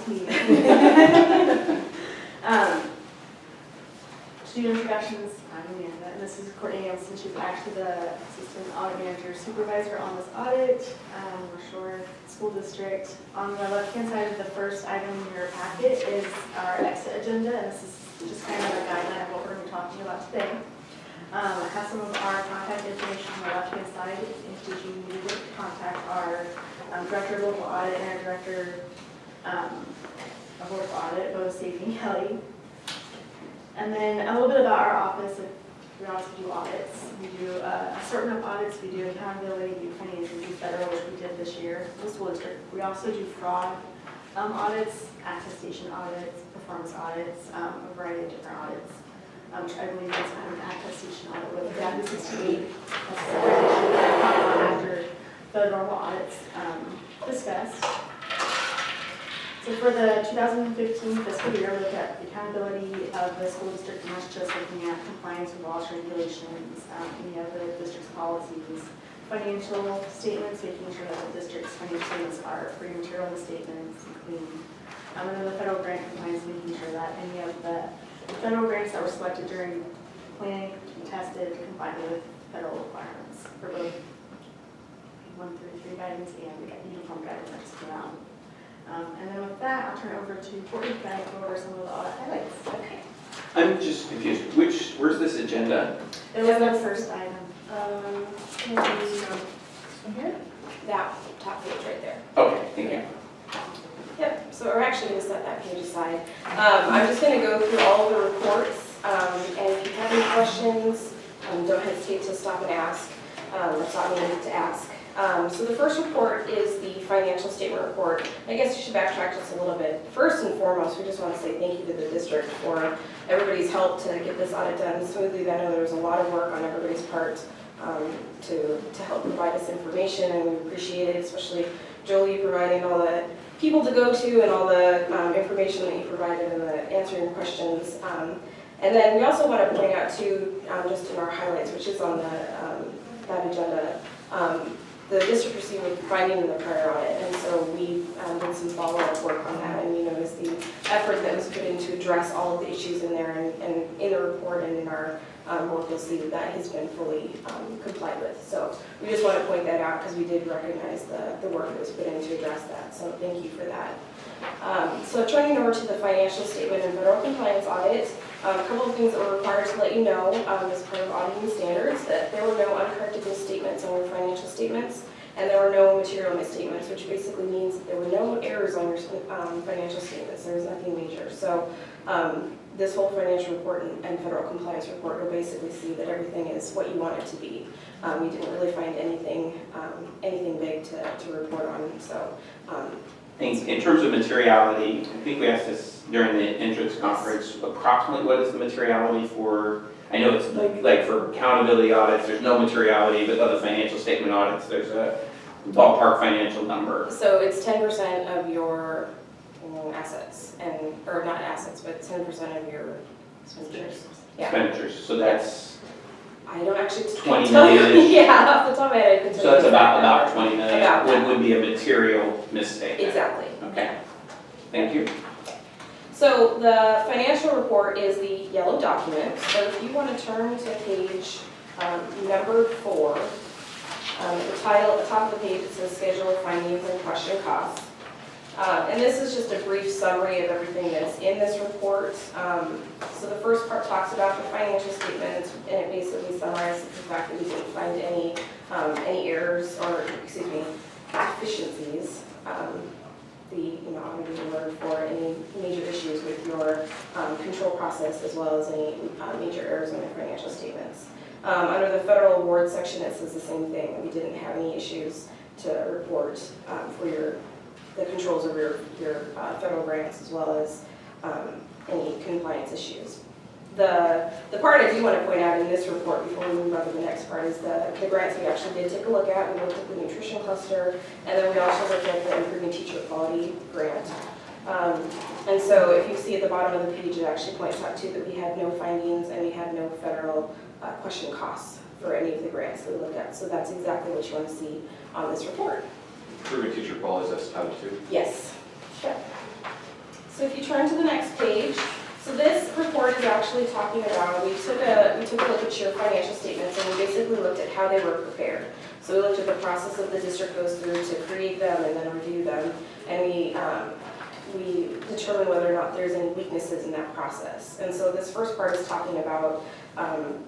IT. To do introductions, I'm Amanda, and this is Courtney Nielsen. She's actually the Assistant Audit Manager Supervisor on this audit. We're Shore School District. On the left-hand side of the first item in your packet is our exit agenda, and this is just kind of a guideline of what we're going to be talking about today. It has some of our contact information on the left-hand side in case you need to contact our Director of Local Audit and our Director of Local Audit, both Stacey and Kelly. And then a little bit about our office. We also do audits. We do assortment of audits. We do accountability, we do financial, we do federal, which we did this year for the school district. We also do fraud audits, attestation audits, performance audits, a variety of different audits. Which I believe is kind of an attestation audit with DAB 68. That's a separate issue that we'll talk about after the normal audits discussed. So for the 2015 fiscal year, we looked at the accountability of the school district, and that's just looking at compliance with laws, regulations, any of the district's policies, financial statements, making sure that the district's financial statements are free material statements and clean. And then the federal grant compliance, making sure that any of the federal grants that were selected during planning to be tested complied with federal requirements for both 1 through 3 guidance and the uniform guidance that just came out. And then with that, I'll turn it over to Courtney to go over some of the audit highlights. Okay. I'm just confused. Where's this agenda? It was the first item. Here? That top page right there. Okay, thank you. Yep, so we're actually going to set that page aside. I'm just going to go through all of the reports, and if you have any questions, don't hesitate to stop and ask, or stop me to ask. So the first report is the financial statement report. I guess you should backtrack just a little bit. First and foremost, we just want to say thank you to the district for everybody's help to get this audit done smoothly. I know there was a lot of work on everybody's part to help provide us information, and we appreciate it, especially Jolie providing all the people to go to and all the information that you provided and the answering questions. And then we also want to point out too, just in our highlights, which is on the that agenda, the district received a finding in the prior audit, and so we did some follow-up work on that, and you notice the effort that was put in to address all of the issues in there, and in the report and in our work, you'll see that has been fully complied with. So we just want to point that out because we did recognize the work that was put in to address that, so thank you for that. So turning over to the financial statement and federal compliance audit, a couple of things that were required to let you know as part of auditing standards, that there were no uncorrected misstatements on your financial statements, and there were no material misstatements, which basically means that there were no errors on your financial statements. There was nothing major. So this whole financial report and federal compliance report will basically see that everything is what you want it to be. We didn't really find anything big to report on. So. In terms of materiality, I think we asked this during the entrance conference, approximately what is the materiality for, I know it's like for accountability audits, there's no materiality, but other financial statement audits, there's a ballpark financial number. So it's 10% of your assets, or not assets, but 10% of your expenditures. Yeah. Expenditures, so that's I don't actually 20 million. Yeah, off the top of my head, I can tell So you that's about number. 20 million. About that. Would be a material mistake. Exactly. Okay. Thank you. So the financial report is the yellow document. So if you want to turn to page number 4, the title at the top of the page, it says Schedule of Findings and Question Costs. And this is just a brief summary of everything that's in this report. So the first part talks about the financial statements, and it basically summarizes the fact that we didn't find any errors, or excuse me, deficiencies. I'm going to use the word for any major issues with your control process, as well as any major errors in your financial statements. Under the federal award section, it says the same thing. We didn't have any issues to report for the controls of your federal grants, as well as any compliance issues. The part I do want to point out in this report before we move on to the next part is the grants we actually did take a look at. We looked at the nutrition cluster, and then we also looked at the improving teacher quality grant. And so if you see at the bottom of the page, it actually points out too that we had no findings and we had no federal question costs for any of the grants that we looked at. So that's exactly what you want to see on this report. Improving teacher quality, that's Title II? Yes. Sure. So if you turn to the next page, so this report is actually talking about, we took a look at your financial statements and we basically looked at how they were prepared. So we looked at the process that the district goes through to create them and then review them, and we determine whether or not there's any weaknesses in that process. And so this first part is talking about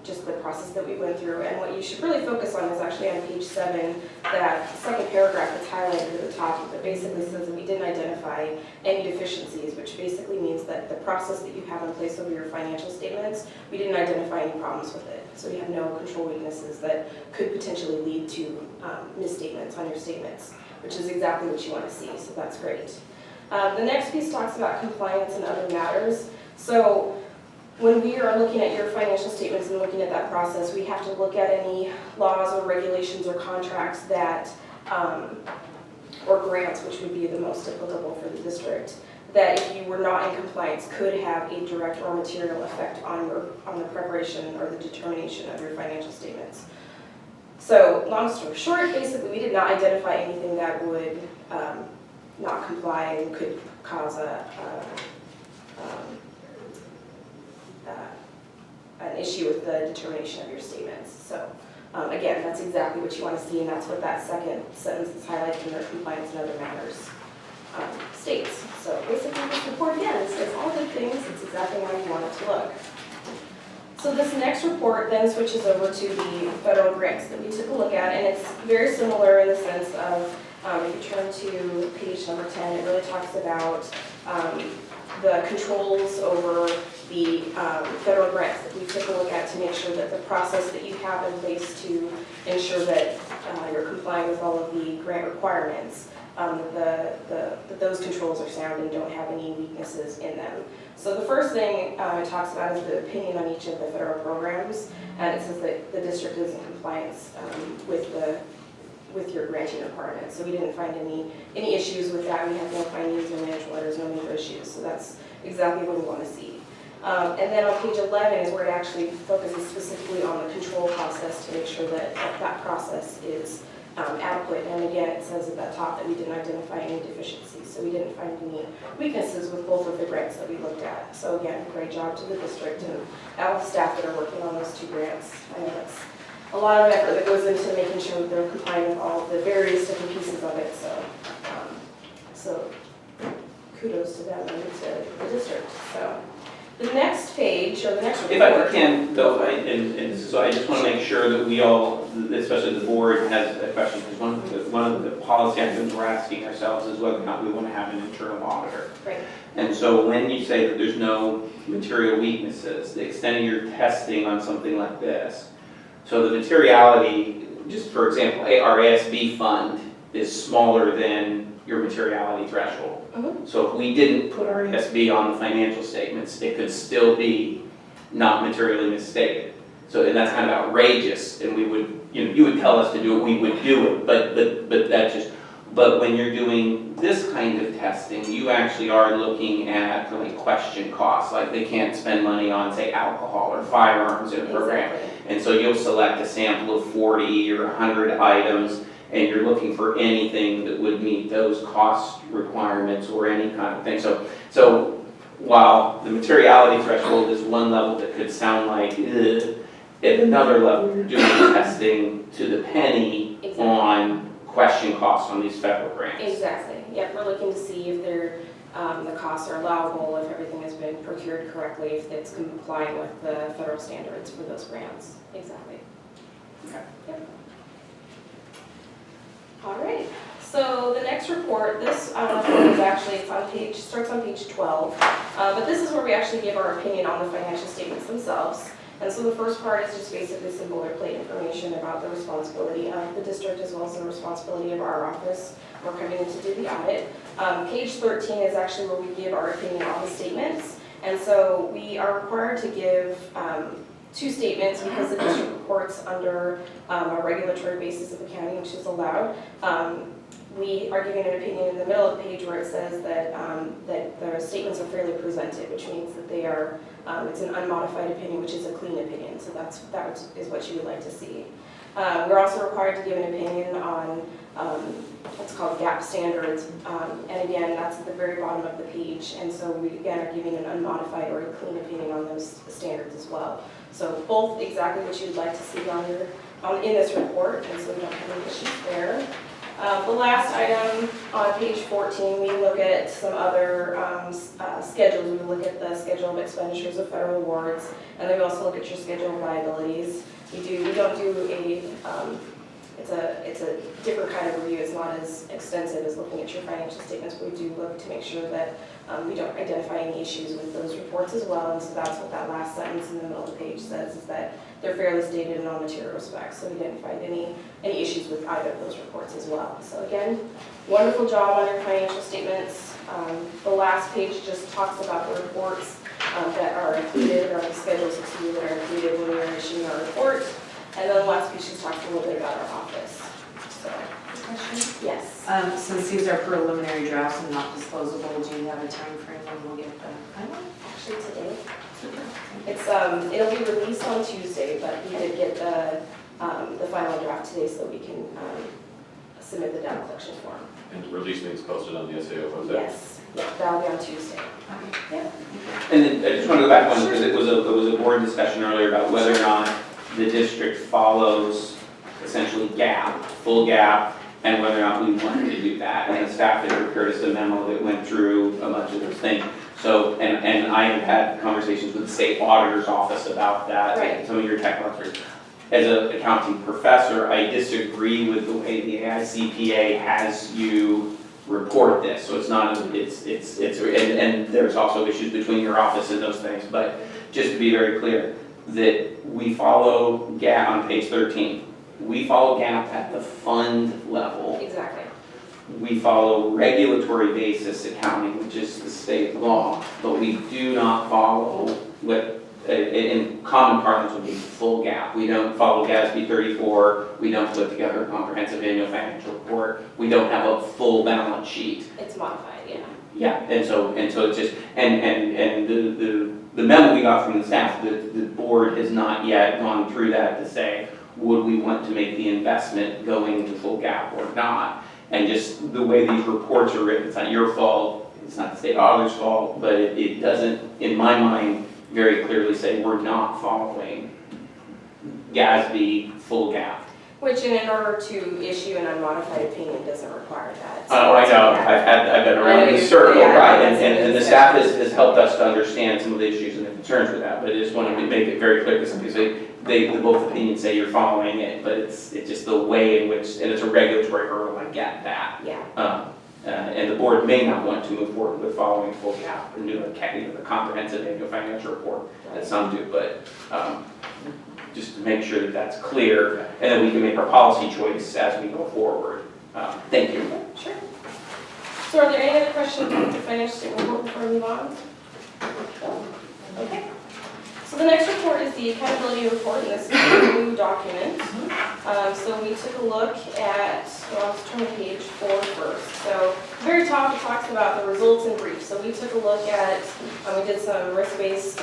just the process that we went through, and what you should really focus on is actually on page 7, that second paragraph that's highlighted at the top that basically says that we didn't identify any deficiencies, which basically means that the process that you have in place over your financial statements, we didn't identify any problems with it. So we have no control weaknesses that could potentially lead to misstatements on your statements, which is exactly what you want to see, so that's great. The next piece talks about compliance and other matters. So when we are looking at your financial statements and looking at that process, we have to look at any laws or regulations or contracts that, or grants, which would be the most applicable for the district, that if you were not in compliance could have a direct or material effect on the preparation or the determination of your financial statements. So long story short, basically we did not identify anything that would not comply and could cause an issue with the determination of your statements. So again, that's exactly what you want to see, and that's what that second sentence is highlighted under compliance and other matters states. So basically this report, again, says all good things. It's exactly how you want it to look. So this next report then switches over to the federal grants that we took a look at, and it's very similar in the sense of, if you turn to page number 10, it really talks about the controls over the federal grants that we took a look at to make sure that the process that you have in place to ensure that you're complying with all of the grant requirements, that those controls are sound and don't have any weaknesses in them. So the first thing it talks about is the opinion on each of the federal programs, and it says that the district is in compliance with your granting requirements. So we didn't find any issues with that. We have no findings, no management letters, no major issues. So that's exactly what we want to see. And then on page 11 is where it actually focuses specifically on the control process to make sure that that process is adequate. And again, it says at the top that we didn't identify any deficiencies. So we didn't find any weaknesses with both of the grants that we looked at. So again, great job to the district and all the staff that are working on those 2 grants. I know that's a lot of effort that goes into making sure that they're complying with all of the various different pieces of it. So kudos to them and to the district. So the next page, or the next report. If I can, though, so I just want to make sure that we all, especially the board, has a question, because one of the policy items we're asking ourselves is whether or not we want to have an internal auditor. Right. And so when you say that there's no material weaknesses, the extent of your testing on something like this, so the materiality, just for example, our ASB fund is smaller than your materiality threshold. So if we didn't put our ASB on the financial statements, it could still be not materially misstated. So, and that's kind of outrageous, and we would, you would tell us to do it, we would do it, but when you're doing this kind of testing, you actually are looking at really question costs, like they can't spend money on, say, alcohol or firearms in a program. Exactly. And so you'll select a sample of 40 or 100 items, and you're looking for anything that would meet those cost requirements or any kind of thing. So while the materiality threshold is one level that could sound like, ugh, at another level, you're doing testing to the penny on question costs on these federal grants. Exactly. Yep, we're looking to see if they're, the costs are allowable, if everything has been procured correctly, if it's complying with the federal standards for those grants. Exactly. Okay. Yep. All right. So the next report, this is actually, starts on page 12, but this is where we actually give our opinion on the financial statements themselves. And so the first part is just basically some boilerplate information about the responsibility of the district as well as the responsibility of our office. We're coming in to do the audit. Page 13 is actually where we give our opinion on the statements. And so we are required to give 2 statements because the district reports under a regulatory basis of accounting, which is allowed. We are giving an opinion in the middle of the page where it says that that the statements are fairly presented, which means that they are, it's an unmodified opinion, which is a clean opinion. So that is what you would like to see. We're also required to give an opinion on it's called gap standards, and again, that's at the very bottom of the page, and so we again are giving an unmodified or a clean opinion on those standards as well. So both exactly what you would like to see on your, in this report, and so we don't have any issues there. The last item on page 14, we look at some other schedules. We look at the schedule of expenditures of federal awards, and then we also look at your schedule of liabilities. We don't do a, it's a different kind of review. It's not as extensive as looking at your financial statements, but we do look to make sure that we don't identify any issues with those reports as well. And so that's what that last sentence in the middle of the page says, is that they're fairly stated in all material respects. So we didn't find any issues with either of those reports as well. So again, wonderful job on your financial statements. The last page just talks about the reports that are included, or the schedules, that are included when we are issuing our report. And then the last page just talks a little bit about our office. So, questions? Yes. Since these are preliminary drafts and not disclosable, do you have a time frame when we'll get the final? Actually today. It's it'll be released on Tuesday, but we did get the final draft today so we can submit the data collection form. And the release means posted on the SAO website? Yes. Yeah, that'll be on Tuesday. Okay. Yeah. And then I just want to go back one, because it was a board discussion earlier about whether or not the district follows essentially GAP, full GAP, and whether or not we wanted to do that. And the staff had prepared us a memo that went through a bunch of those things. So, and I have had conversations with the state auditor's office about that, Right. some of your tech officers. As an accounting professor, I disagree with the way the AICPA has you report this. So it's not, and there's also issues between your office and those things. But just to be very clear, that we follow GAP on page 13. We follow GAP at the fund level. Exactly. We follow regulatory basis accounting, which is the state law, but we do not follow what in common parlance would be full GAP. We don't follow GASB 34. We don't put together a comprehensive annual financial report. We don't have a full balance sheet. It's modified, yeah. Yeah, and so it's just, and the memo we got from the staff, the board has not yet gone through that to say, would we want to make the investment going to full GAP or not? And just the way these reports are written, it's not your fault, it's not the state auditor's fault, but it doesn't, in my mind, very clearly say we're not following GASB full GAP. Which, in order to issue an unmodified opinion, doesn't require that. Oh, I know, I've been around this circle, yeah, right, that's and the staff has helped us to understand some of the issues and the concerns with that, but I just wanted to make it very clear, because some people say, both opinions say you're following it, but it's just the way in which, and it's a regulatory hurdle, I get that. Yeah. And the board may not want to move forward with following full GAP and do the comprehensive annual financial report that some do, but just to make sure that that's clear, and then we can make our policy choice as we go forward. Thank you. Sure. So are there any other questions on the financial statement report before we move on? No? Okay. So the next report is the accountability report, and this is a new document. So we took a look at, well, let's turn to page 4 first. So the very top it talks about the results and brief. So we took a look at, we did some risk-based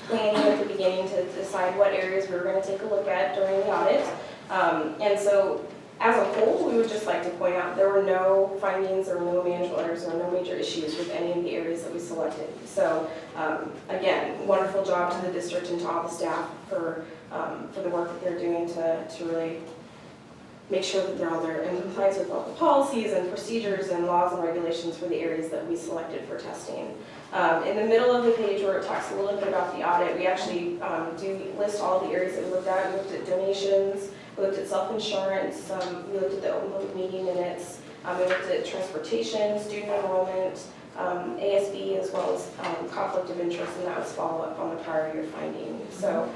planning at the beginning to decide what areas we were going to take a look at during the audit. And so as a whole, we would just like to point out there were no findings or no management errors or no major issues with any of the areas that we selected. So again, wonderful job to the district and to all the staff for the work that they're doing to really make sure that they're in compliance with all the policies and procedures and laws and regulations for the areas that we selected for testing. In the middle of the page where it talks a little bit about the audit, we actually do list all the areas that we looked at. We looked at donations, we looked at self-insurance, we looked at the open public meeting minutes, we looked at transportation, student enrollment, ASB, as well as conflict of interest, and that was follow-up on the prior year finding. So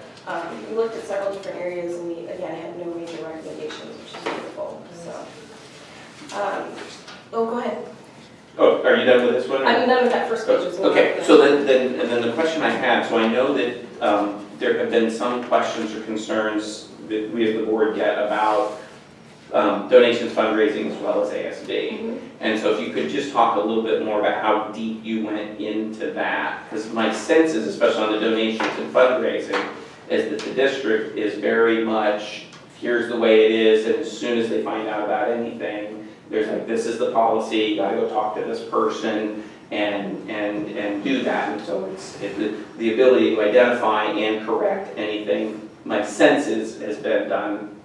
we looked at several different areas, and we, again, had no major recommendations, which is beautiful. So, go ahead. Oh, are you done with this one? I'm done with that first page as well. Okay, so then the question I had, so I know that there have been some questions or concerns that we as the board get about donations, fundraising, as well as ASB. Mm-hmm. And so if you could just talk a little bit more about how deep you went into that, because my sense is, especially on the donations and fundraising, is that the district is very much, here's the way it is, and as soon as they find out about anything, there's like, this is the policy, you gotta go talk to this person and do that. And so the ability to identify and correct anything, my sense is, has been done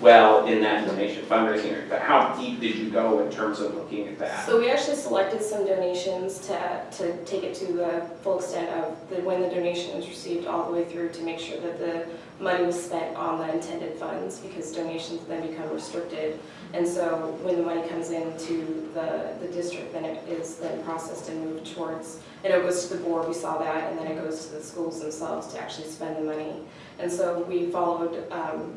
well in that donation fundraising area. But how deep did you go in terms of looking at that? So we actually selected some donations to take it to the full extent of when the donation was received all the way through to make sure that the money was spent on the intended funds, because donations then become restricted. And so when the money comes into the district, then it is then processed and moved towards, and it goes to the board, we saw that, and then it goes to the schools themselves to actually spend the money. And so we followed,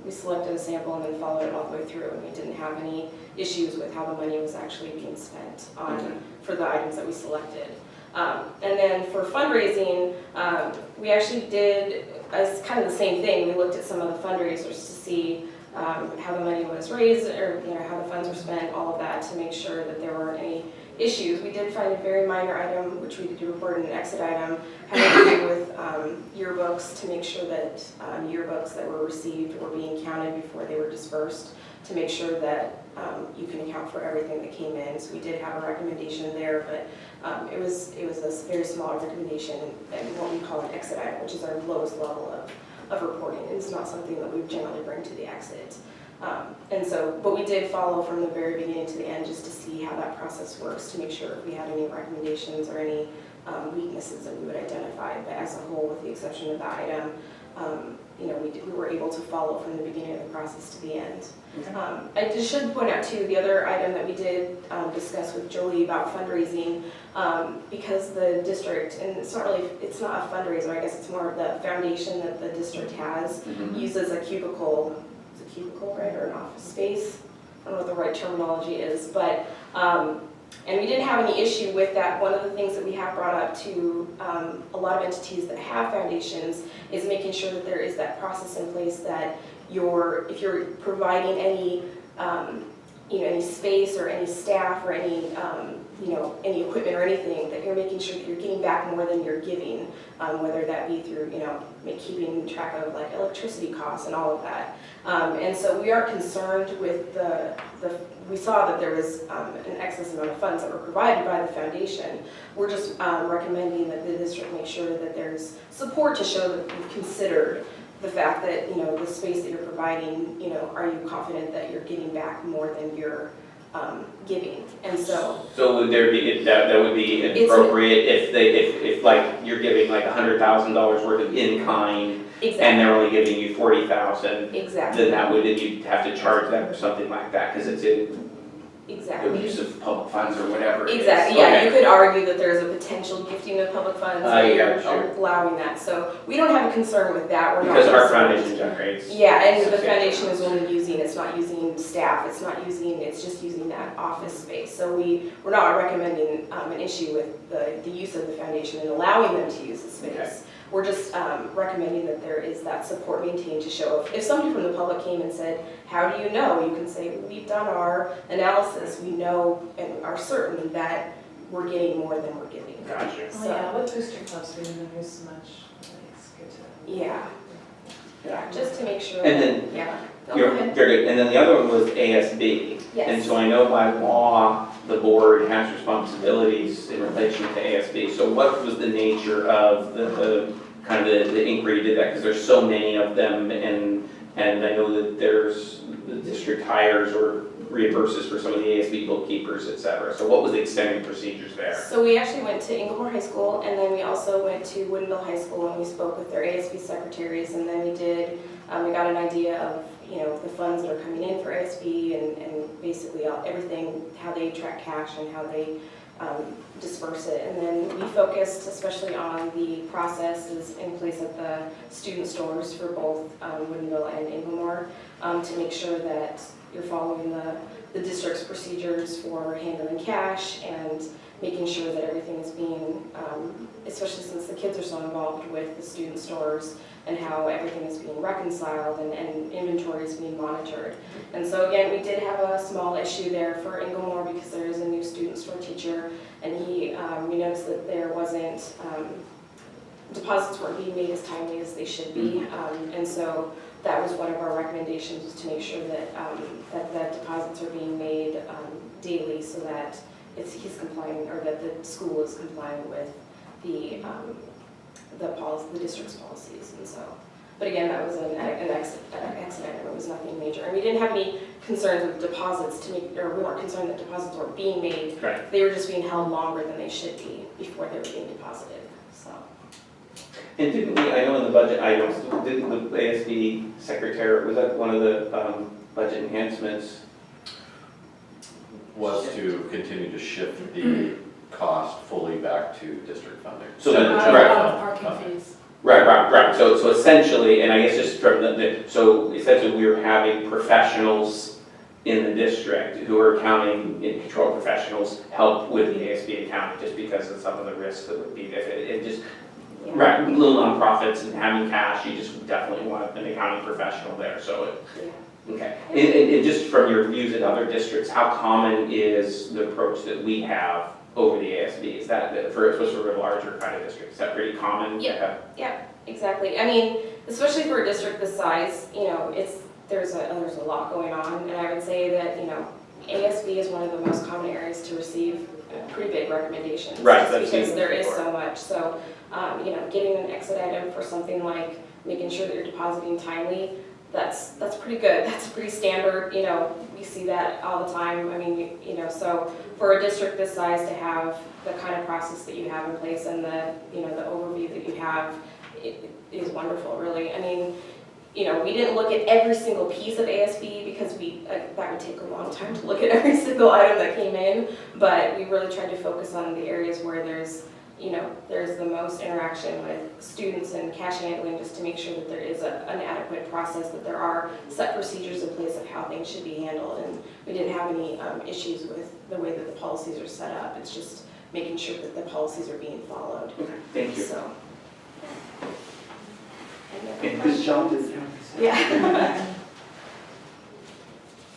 we selected a sample and then followed it all the way through, and we didn't have any issues with how the money was actually being spent on, for the items that we selected. And then for fundraising, we actually did kind of the same thing. We looked at some of the fundraisers to see how the money was raised, or how the funds were spent, all of that, to make sure that there weren't any issues. We did find a very minor item, which we did report in an exit item, having to do with yearbooks, to make sure that yearbooks that were received were being counted before they were dispersed, to make sure that you can account for everything that came in. So we did have a recommendation there, but it was a very small recommendation, and what we call an exit item, which is our lowest level of reporting. It's not something that we generally bring to the exit. And so, but we did follow from the very beginning to the end just to see how that process works, to make sure if we had any recommendations or any weaknesses that we would identify. But as a whole, with the exception of the item, we were able to follow from the beginning of the process to the end. I just should point out too, the other item that we did discuss with Jolie about fundraising, because the district, and it's not a fundraiser, I guess it's more of the foundation that the district has, uses a cubicle, right, or an office space. I don't know what the right terminology is, but, and we didn't have any issue with that. One of the things that we have brought up to a lot of entities that have foundations is making sure that there is that process in place that if you're providing any, any space or any staff or any equipment or anything, that you're making sure that you're getting back more than you're giving, whether that be through, keeping track of like electricity costs and all of that. And so we are concerned with we saw that there was an excess amount of funds that were provided by the foundation. We're just recommending that the district make sure that there's support to show that we've considered the fact that, the space that you're providing, are you confident that you're getting back more than you're giving? And so would there be, that would be appropriate if like you're giving like $100,000 worth of in-kind, exactly. And they're only giving you $40,000, Exactly. then you'd have to charge them or something like that, because it's in Exactly. the use of public funds or whatever it is. Exactly, yeah, you could argue that there's a potential gifting of public funds, but you're sure. allowing that. So we don't have a concern with that. We're Because not our concerned. foundation generates. Yeah, and the foundation is only it's not using staff, it's just using that office space. So we're not recommending an issue with the use of the foundation and allowing them to use the space. Okay. We're just recommending that there is that support maintained to show if somebody from the public came and said, how do you know? You can say, we've done our analysis, we know and are certain that we're getting more than we're giving. Gotcha. So, yeah, with booster clubs, we didn't use so much, it's good to. yeah, just to make sure. And then Yeah. You're good. And then the other one was ASB. Yes. And so I know by law, the board has responsibilities in relation to ASB. So what was the nature of the kind of the inquiry you did that? Because there's so many of them, and I know that there's the district hires or reimburses for some of the ASB bookkeepers, et cetera. So what was the extended procedures there? So we actually went to Inglemoor High School, and then we also went to Woodinville High School, and we spoke with their ASB secretaries, and then we got an idea of the funds that are coming in for ASB and basically everything, how they track cash and how they disperse it. And then we focused especially on the processes in place at the student stores for both Woodinville and Inglemoor to make sure that you're following the district's procedures for handling cash and making sure that everything is being, especially since the kids are so involved with the student stores, and how everything is being reconciled and inventory is being monitored. And so again, we did have a small issue there for Inglemoor because there is a new student store teacher, and we noticed that there wasn't deposits weren't being made as timely as they should be. And so that was one of our recommendations, was to make sure that, that deposits are being made daily so that he's complying, or that the school is complying with the policy, the district's policies. And so, but again, that was an accident. It was nothing major. And we didn't have any concerns with deposits or we weren't concerned that deposits weren't being made. Right. They were just being held longer than they should be before they were being deposited, so. And didn't we, I know in the budget items, didn't the ASB secretary, was that one of the budget enhancements? Was to continue to shift the cost fully back to district funding. So then, Right. Parking fees. Right. So essentially, and I guess just from so essentially we were having professionals in the district who are accounting and control professionals help with the ASB accounting just because of some of the risks that would be there. It just, Yeah. right, little nonprofits and having cash, you just definitely want an accounting professional there, so it, Yeah. okay. And just from your views in other districts, how common is the approach that we have over the ASB? Is that, especially for a larger kind of district, is that pretty common to have? Yeah, exactly. I mean, especially for a district this size, you know, there's a lot going on, and I would say that, you know, ASB is one of the most common areas to receive pretty big recommendations. Right, just I've seen because them there is before. so much. So, you know, getting an exit item for something like making sure that you're depositing timely, that's pretty good. That's pretty standard. You know, we see that all the time. I mean, you know, so for a district this size to have the kind of process that you have in place and the, you know, the overview that you have, it is wonderful, really. I mean, you know, we didn't look at every single piece of ASB because that would take a long time to look at every single item that came in, but we really tried to focus on the areas where there's, you know, there's the most interaction with students and cash handling, just to make sure that there is an adequate process, that there are set procedures in place of how things should be handled, and we didn't have any issues with the way that the policies are set up. It's just making sure that the policies are being followed. Okay, thank you. So. And good job this time. Yeah.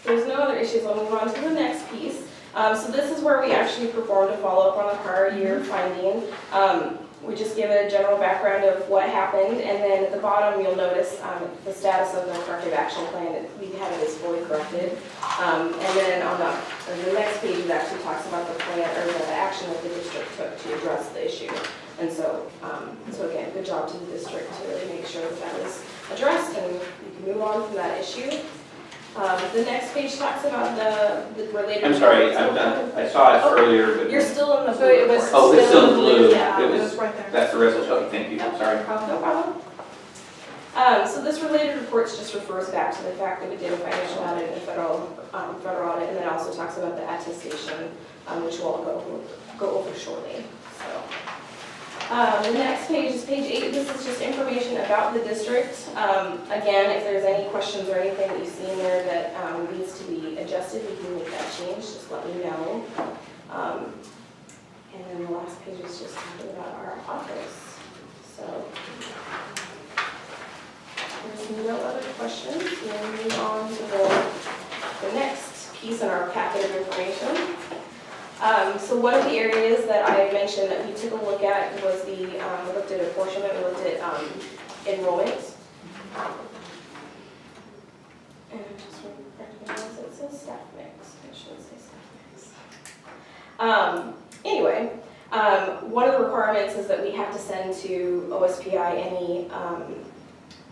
There's no other issues. I'll move on to the next piece. So this is where we actually performed a follow-up on the prior year finding. We just give a general background of what happened, and then at the bottom you'll notice the status of the corrective action plan. We have it as fully corrected. And then on the next page it actually talks about the plan, or the action that the district took to address the issue. And so, so again, good job to the district to really make sure that that was addressed, and you can move on from that issue. The next page talks about the related. I'm sorry, I'm done. I saw it earlier, but. You're still in the So blue it was report. Oh, it's still blue. Yeah, It it was- was right there. That's the resolution, okay, thank you, sorry. No problem. So this related reports just refers back to the fact that we did a financial audit and a federal audit, and then also talks about the attestation, which we'll go over shortly. So. The next page is page 8. This is just information about the district. Again, if there's any questions or anything that you see in there that needs to be adjusted, we can make that change. Just let me know. And then the last page is just talking about our office. So there's no other questions. We'll move on to the next piece in our packet of information. So one of the areas that I mentioned that we took a look at was we looked at apportionment, we looked at enrollment. And I just recognize it says staff mix, I should say staff mix. Anyway, one of the requirements is that we have to send to OSPI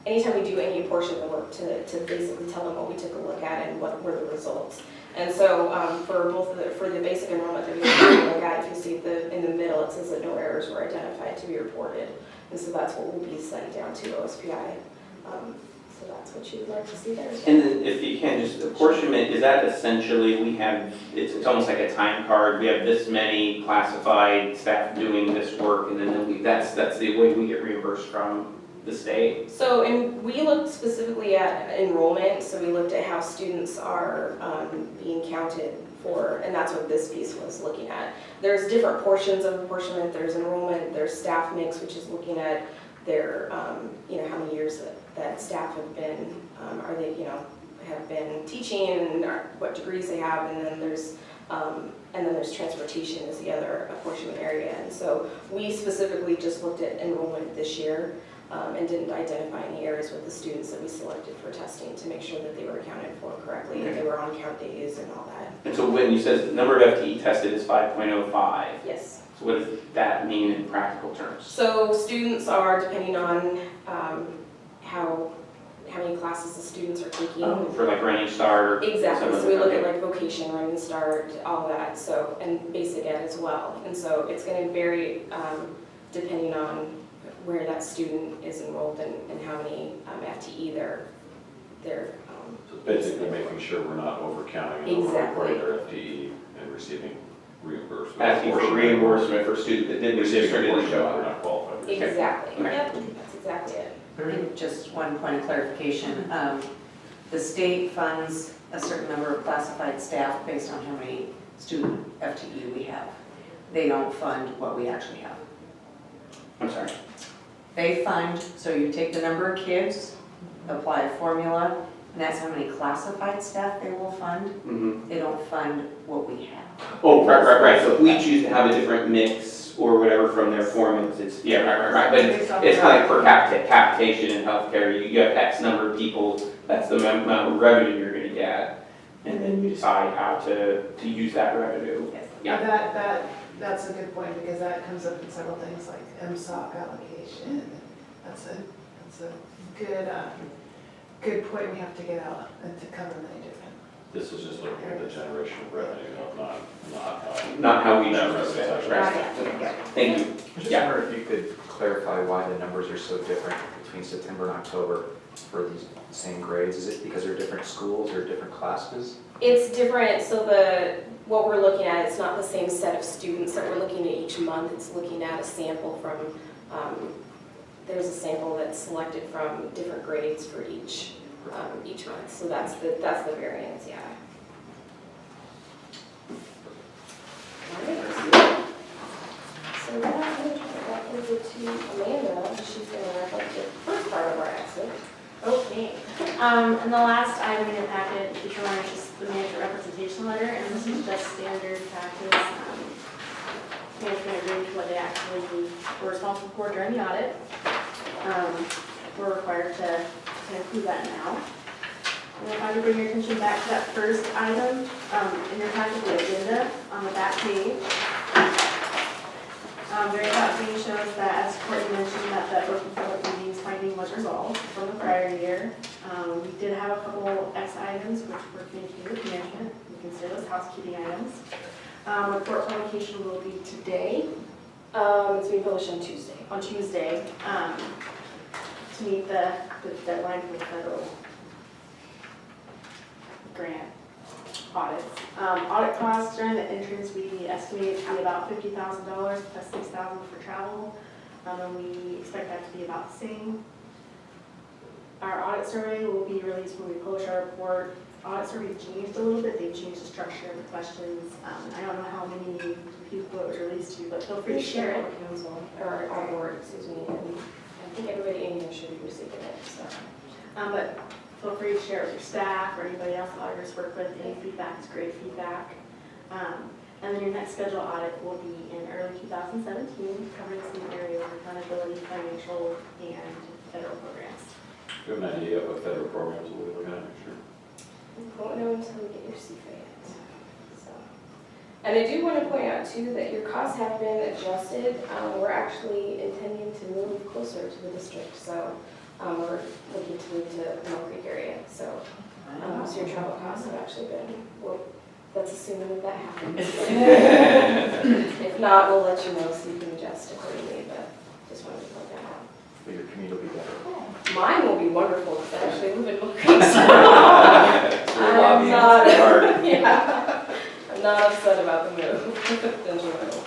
anytime we do any apportionment work to basically tell them what we took a look at and what were the results. And so for the basic enrollment that we look at, if you see in the middle, it says that no errors were identified to be reported. And so that's what will be sent down to OSPI. So that's what you would like to see there. And then if you can, just apportionment, is that essentially we have, it's almost like a time card, we have this many classified staff doing this work, and then that's the way we get reimbursed from the state? So, and we looked specifically at enrollment, so we looked at how students are being counted for, and that's what this piece was looking at. There's different portions of apportionment. There's enrollment, there's staff mix, which is looking at their, you know, how many years that staff have been, are they, you know, have been teaching and what degrees they have, and then there's And then there's transportation is the other apportionment area. And so we specifically just looked at enrollment this year and didn't identify any areas with the students that we selected for testing to make sure that they were accounted for correctly, and they were on count days and all that. And so when you said the number of FTE tested is 5.05, Yes. so what does that mean in practical terms? So students are, depending on how many classes the students are taking. For like Running Start? Exactly, some so we of look the- at like vocation, running start, all that, so, and basic ed as well. And so it's gonna vary depending on where that student is enrolled and how many FTE they're So basically making sure we're not overcounting and Exactly. overreporting their FTE and receiving reimbursement. Asking for reimbursement for students that didn't Receiving a didn't portion show that we're up. not qualified. for. Exactly, Okay. yep, that's exactly it. And just one point of clarification, the state funds a certain number of classified staff based on how many student FTE we have. They don't fund what we actually have. I'm sorry. They fund, so you take the number of kids, apply a formula, and that's how many classified staff they will fund. Mm-hmm. They don't fund what we have. Oh, right. So if we choose to have a different mix or whatever from their formulas, it's, yeah, right. But it's kind of like per capitation in healthcare, you have X number of people, that's the amount of revenue you're gonna get. And then you decide how to use that revenue. Yeah. That's a good point, because that comes up in several things like MSOC allocation. That's a good point we have to get out and to cover many different. This is just looking at the generation of revenue, not Not how we Net choose to revenue, spend, right? Thank you. I just Yeah. wonder if you could clarify why the numbers are so different between September and October for these same grades. Is it because they're different schools or different classes? It's different, so what we're looking at, it's not the same set of students that we're looking at each month. It's looking at a sample from, there's a sample that's selected from different grades for each month. So that's the variance, yeah. All right. So now I'm going to turn it back over to Amanda. She's going to wrap up the first part of our exit. Okay, and the last item in your packet, if you want, is just the manager representation letter, and this is just standard practice. Management agreeing to what they actually were responsible for during the audit. We're required to include that now. And if I could bring your attention back to that first item, in your packet, the agenda on the back page. Very top page shows that, as Courtney mentioned, that the open public meetings finding was resolved from the prior year. We did have a couple X items which were communicated with management. We consider those housekeeping items. Report publication will be today. It's being published on Tuesday. On Tuesday, to meet the deadline for the federal grant audits. Audit costs during the entrance, we estimate to be about $50,000 plus $6,000 for travel. And we expect that to be about the same. Our audit survey will be released when we publish our report. Audit survey changed a little bit. They've changed the structure of the questions. I don't know how many people it was released to, but feel free to share it. Council, or our board, excuse me, and I think everybody in here should be receiving it, so. But feel free to share it with your staff or anybody else auditors work with. Any feedback is great feedback. And then your next scheduled audit will be in early 2017, covering some areas of accountability, financial, and federal programs. Do you have an idea of what federal programs we'll be looking at next year? We won't know until we get your CFA. So. And I do want to point out too that your costs have been adjusted. We're actually intending to move closer to the district, so we're looking to move to the Mill Creek area. So your travel costs have actually been, well, that's assuming that happens. If not, we'll let you know so you can adjust accordingly, but just wanted to point that out. But your commute will be better. Mine will be wonderful because I actually live in Mill Creek. I'm not, yeah, I'm not upset about the move. Enjoyable.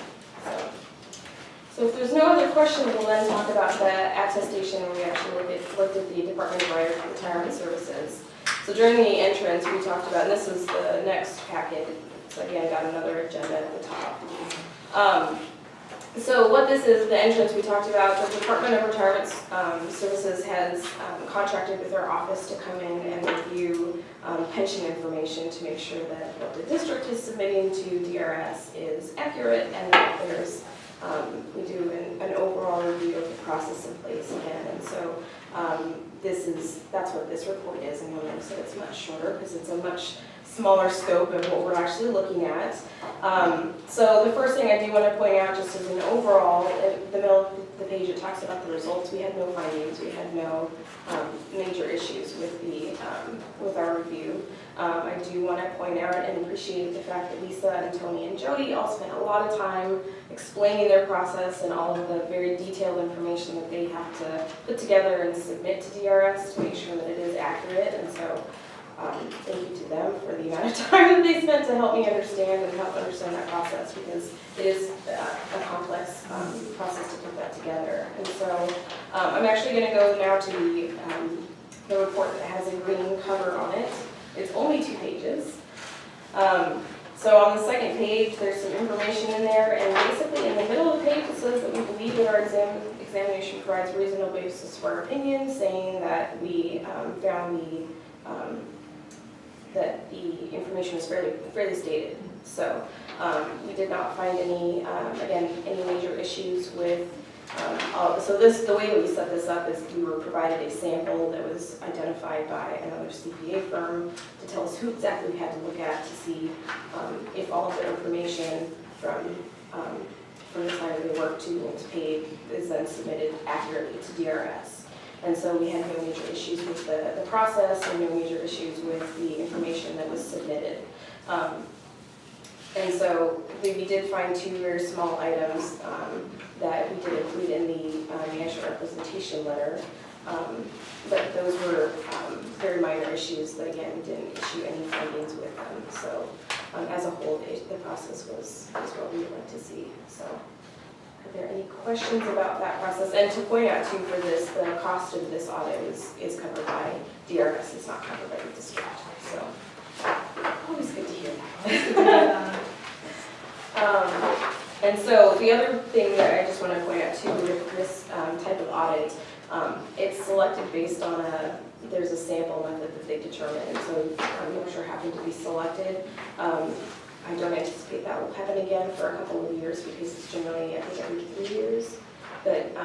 So if there's no other questions, we'll then talk about the attestation where we actually looked at the Department of Retirement Services. So during the entrance, we talked about, and this is the next packet, so again, got another agenda at the top. So what this is, the entrance we talked about, the Department of Retirement Services has contracted with our office to come in and review pension information to make sure that what the district is submitting to DRS is accurate and that there's, we do an overall review of the process in place again. And so that's what this report is, and you'll notice that it's much shorter because it's a much smaller scope of what we're actually looking at. So the first thing I do want to point out, just as an overall, in the middle of the page it talks about the results. We had no findings, we had no major issues with with our review. I do want to point out and appreciate the fact that Lisa and Tony and Jody all spent a lot of time explaining their process and all of the very detailed information that they have to put together and submit to DRS to make sure that it is accurate. And so thank you to them for the amount of time that they spent to help me understand and help understand that process, because it is a complex process to put that together. And so I'm actually going to go now to the report that has a green cover on it. It's only 2 pages. So on the second page, there's some information in there, and basically in the middle of the page it says that we believe that our examination provides reasonable basis for our opinion, saying that we found that the information was fairly stated. So we did not find any major issues with. So the way that we set this up is we were provided a sample that was identified by another CPA firm to tell us who exactly we had to look at to see if all of the information from the time that they worked to when it was paid is then submitted accurately to DRS. And so we had no major issues with the process and no major issues with the information that was submitted. And so we did find 2 very small items that we did include in the management representation letter. But those were very minor issues that, again, we didn't issue any findings with them. So as a whole, the process was what we would like to see. So are there any questions about that process? And to point out too, for this, the cost of this audit is covered by DRS, it's not covered by the district. So always good to hear that. And so the other thing that I just want to point out too with this type of audit, it's selected based on there's a sample method that they determine, and so those are happen to be selected. I don't anticipate that will happen again for a couple of years because it's generally, I think, every 3 years. But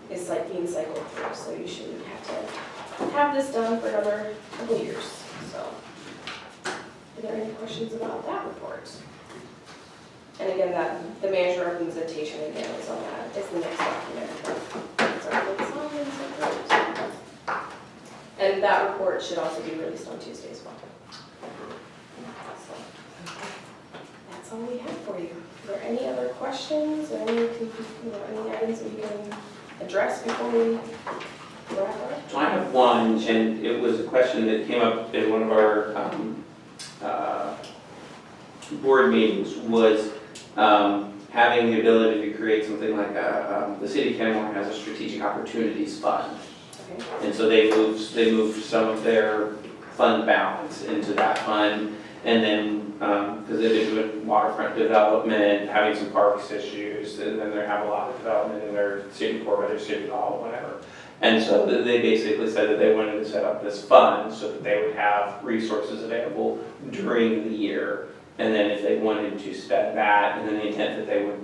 it's like being cycled through, so you shouldn't have to have this done for another couple of years. So, are there any questions about that report? And again, the manager representation again is on that. It's the next document. And that report should also be released on Tuesday as well. That's all we have for you. Are there any other questions or any items we can address before we wrap up? So I have one, and it was a question that came up in one of our board meetings, was having the ability to create something like the city of Kenmore has a strategic opportunities fund. Okay. And so they moved some of their fund balance into that fund, and then because they've been doing waterfront development, having some parks issues, and then they have a lot of development in their city core, or their city hall, whatever. And so they basically said that they wanted to set up this fund so that they would have resources available during the year. And then if they wanted to spend that, and then the intent that they would,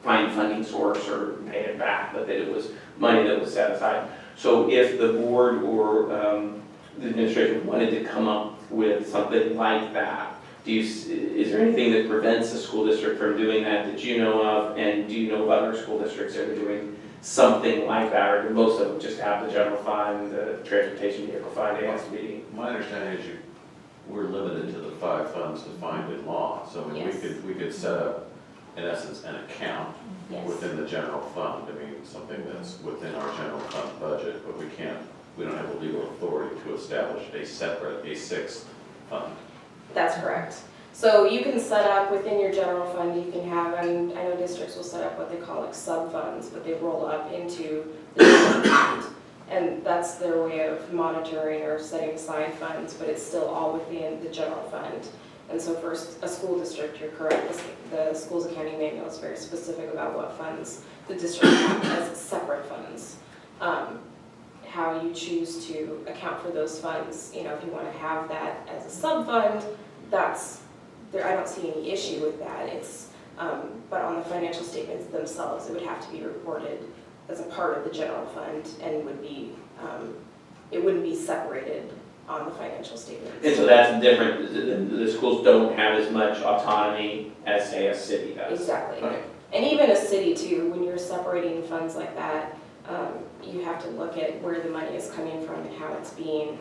find funding source or pay it back, but that it was money that was set aside. So if the board or the administration wanted to come up with something like that, is there anything that prevents the school district from doing that you know of? And do you know of other school districts that are doing something like that? Or do most of them just have the general fund, the transportation vehicle fund, ASB? My understanding is we're limited to the 5 funds defined in law. So I mean, Yes. we could set up, in essence, an account Yes. within the general fund. I mean, something that's within our general fund budget, but we don't have the legal authority to establish a 6th fund. That's correct. So you can set up within your general fund, you can have, and I know districts will set up what they call like sub-funds, but they roll up into the general fund. And that's their way of monitoring or setting aside funds, but it's still all within the general fund. And so for a school district, you're correct, the school's accounting manual is very specific about what funds the district has as separate funds. How you choose to account for those funds, you know, if you want to have that as a sub-fund, I don't see any issue with that. But on the financial statements themselves, it would have to be reported as a part of the general fund and it wouldn't be separated on the financial statements. And so that's different, the schools don't have as much autonomy as, say, a city does. Exactly. Okay. And even a city too, when you're separating funds like that, you have to look at where the money is coming from and how it's being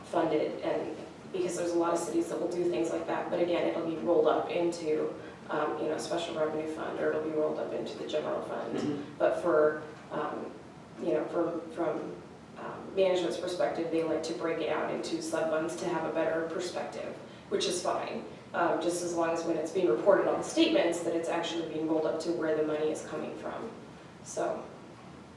funded. And because there's a lot of cities that will do things like that, but again, it'll be rolled up into special revenue fund, or it'll be rolled up into the general fund. Mhm. But for from management's perspective, they like to break it out into sub-funds to have a better perspective, which is fine. Just as long as when it's being reported on the statements that it's actually being rolled up to where the money is coming from. So,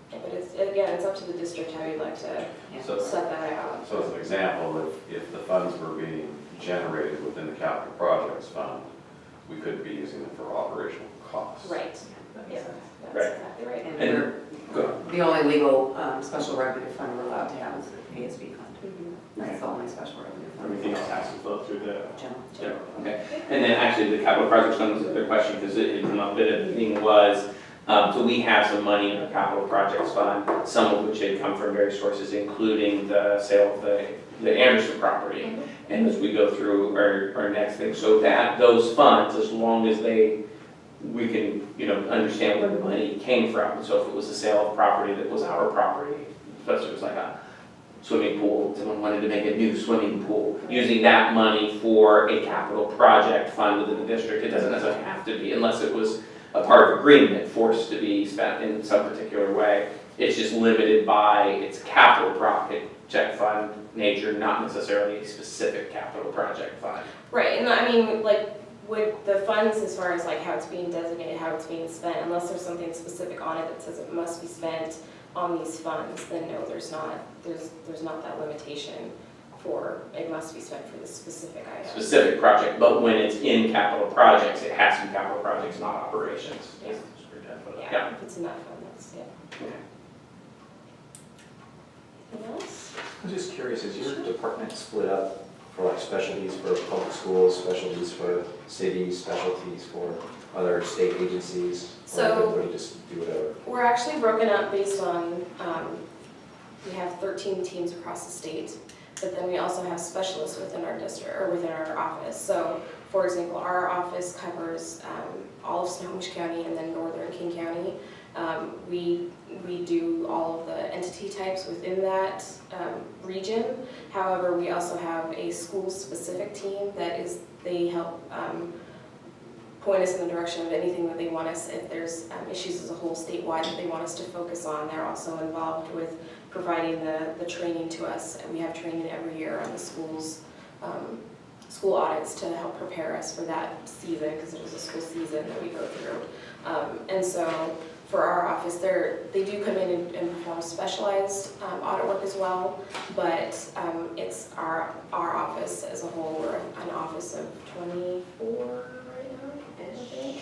but it's up to the district how you'd like to So, set that out. so as an example, if the funds were being generated within the capital projects fund, we couldn't be using them for operational costs. Right, yeah, that's Right. exactly right. And And- we're, the only legal special revenue fund we're allowed to have is the ASB fund. Mhm. That's the only special revenue fund. Everything else has to flow through the General. Yeah, okay. And then actually the capital projects fund was the other question, because it came up at a meeting was, so we have some money in the capital projects fund, some of which had come from various sources, including the sale of the Anderson property. And as we go through our next thing, so that those funds, as long as we can, understand where the money came from. So if it was a sale of property that was our property, especially if it was like a swimming pool, someone wanted to make a new swimming pool, using that money for a capital project fund within the district, it doesn't necessarily have to be, unless it was a part of agreement forced to be spent in some particular way. It's just limited by its capital project fund nature, not necessarily a specific capital project fund. Right, and I mean, like, with the funds, as far as like how it's being designated, how it's being spent, unless there's something specific on it that says it must be spent on these funds, then no, there's not that limitation for, it must be spent for this specific item. Specific project, but when it's in capital projects, it has to be capital projects, not operations. Yeah. Yeah. Yeah, if it's in that fund, that's it. Okay. Anything else? I'm just curious, is your department split up for like specialties for public schools, specialties for cities, specialties for other state agencies? Or So- everybody just do whatever? We're actually broken up based on, we have 13 teams across the state, but then we also have specialists within our district, or within our office. So, for example, our office covers all of Snohomish County and then northern King County. We do all of the entity types within that region. However, we also have a school-specific team they help point us in the direction of anything that they want us, if there's issues as a whole statewide that they want us to focus on. They're also involved with providing the training to us. And we have training every year on the school audits to help prepare us for that season, because there's a school season that we go through. And so for our office, they do come in and perform specialized audit work as well, but it's our office as a whole. We're an office of 24 right now, I think.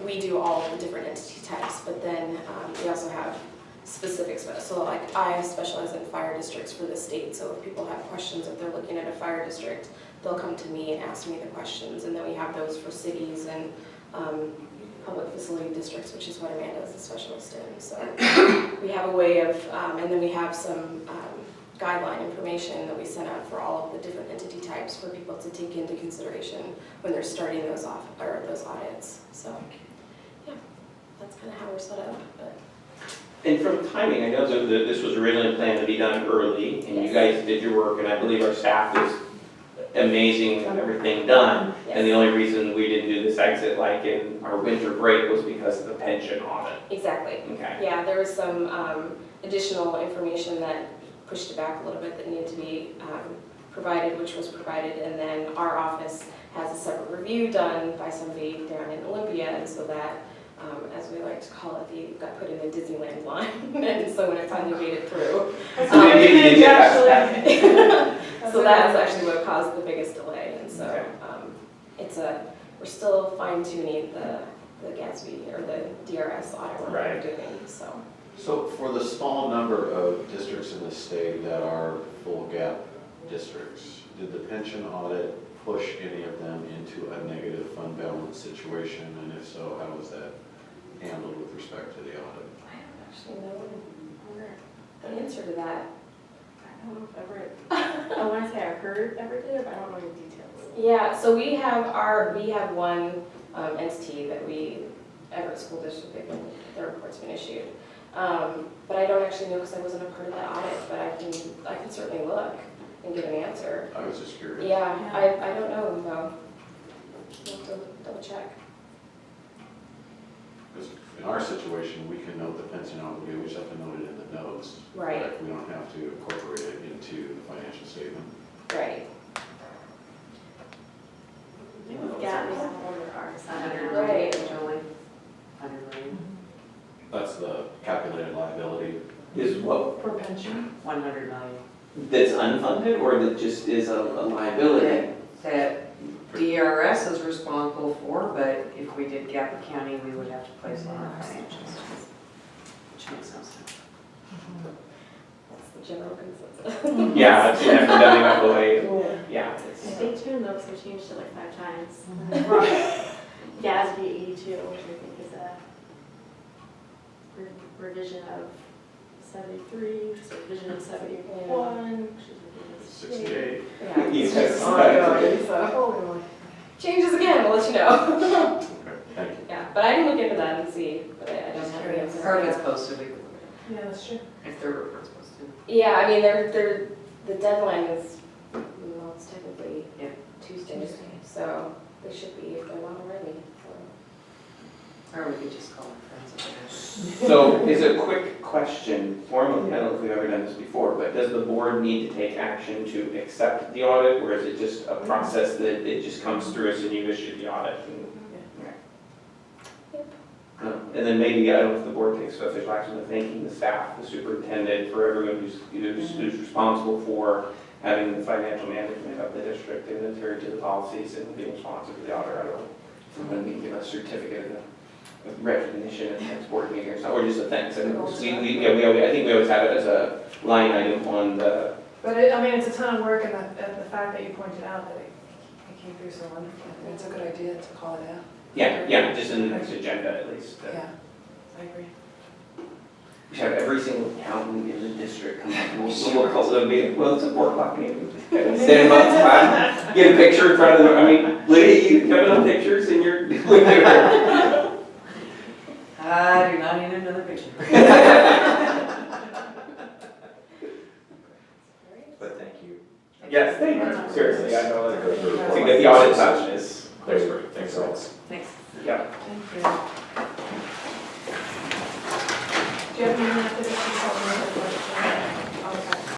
We do all of the different entity types, but then we also have specific, so like I specialize in fire districts for the state, so if people have questions, if they're looking at a fire district, they'll come to me and ask me the questions, and then we have those for cities and public facility districts, which is what Amanda is a specialist in. So we have a way of, and then we have some guideline information that we send out for all of the different entity types for people to take into consideration when they're starting those audits. So yeah, that's kind of how we're set up. But. And from timing, I know that this was originally planned to be done early, and you guys did your work, and I believe our staff is amazing, got everything done. And the only reason we didn't do this exit like in our winter break was because of the pension audit. Exactly. Okay. Yeah, there was some additional information that pushed it back a little bit that needed to be provided, which was provided, and then our office has a separate review done by somebody down in Olympia, and so that, as we like to call it, they got put in the Disneyland line, and so when it finally made it through. So that's actually what caused the biggest delay, and so, Okay. we're still fine tuning the GASB or the DRS audit work we're Right. doing, so. So for the small number of districts in the state that are full gap districts, did the pension audit push any of them into a negative fund balance situation? And if so, how was that handled with respect to the audit? I don't actually know the answer to that. I don't know if Everett, I want to say I heard Everett did it, but I don't know the details. Yeah, so we have one entity that Everett School District, their report's been issued. But I don't actually know because I wasn't a part of that audit, but I can certainly look and get an answer. I was just curious. Yeah, Yeah. I don't know though. We'll have to double check. Because in our situation, we can note the pension obligation, we just have to note it in the notes. Right. But we don't have to incorporate it into the financial statement. Right. Gap is over our side. 100 Right. million, Julie. 100 million, That's the calculated liability. Is what, For pension? 100 million. that's unfunded or that just is a liability? That DRS is responsible for, but if we did Gap accounting, we would have to place it on our financials. Which makes no sense. That's the general consensus. Yeah, I've seen that from WFOA. Yeah. Stay tuned though, because we changed it like 5 times. GASB 82, which I think is a revision of 73, which is a revision of 71, which is a revision of 68. 68. Yeah. Yes. It's ongoing, so. Oh, Changes again, we'll let you know. Okay, thank you. Yeah, but I can look into that and see, but I don't have the answer. Or if it's posted, we could, Yeah, that's true. if their report's posted. Yeah, I mean, the deadline is, well, it's technically Yeah. Tuesday, so they should be if they're not already, so. Or we could just call our friends over there. So is a quick question, formally, I don't know if we've ever done this before, but does the board need to take action to accept the audit? Or is it just a process that it just comes through us and you issue the audit? And then maybe, I don't know if the board takes official action, but thanking the staff, the superintendent, for everyone who's responsible for having the financial management of the district and adhering to the policies and being responsive to the audit. I don't know, someone can give a certificate of recognition at the next board meeting or something, or just a thanks. I think I think we always have it as a line item on the, But I mean, it's a ton of work, and the fact that you pointed out that it came through so wonderfully, I mean, it's a good idea to call it out. yeah, just in the next agenda at least. Yeah, I agree. We should have every single accountant in the district come up and we'll call it a meeting. Well, it's a 4 o'clock meeting. Stand them outside, get a picture in front of them. I mean, Lydia, you coming on pictures and you're. I do not need another picture. But thank you. Yes, thank you. Seriously, I know that. Thank you. To get the audit touch is. Thanks, Thanks, Alex. Thanks. Yeah. Thank you.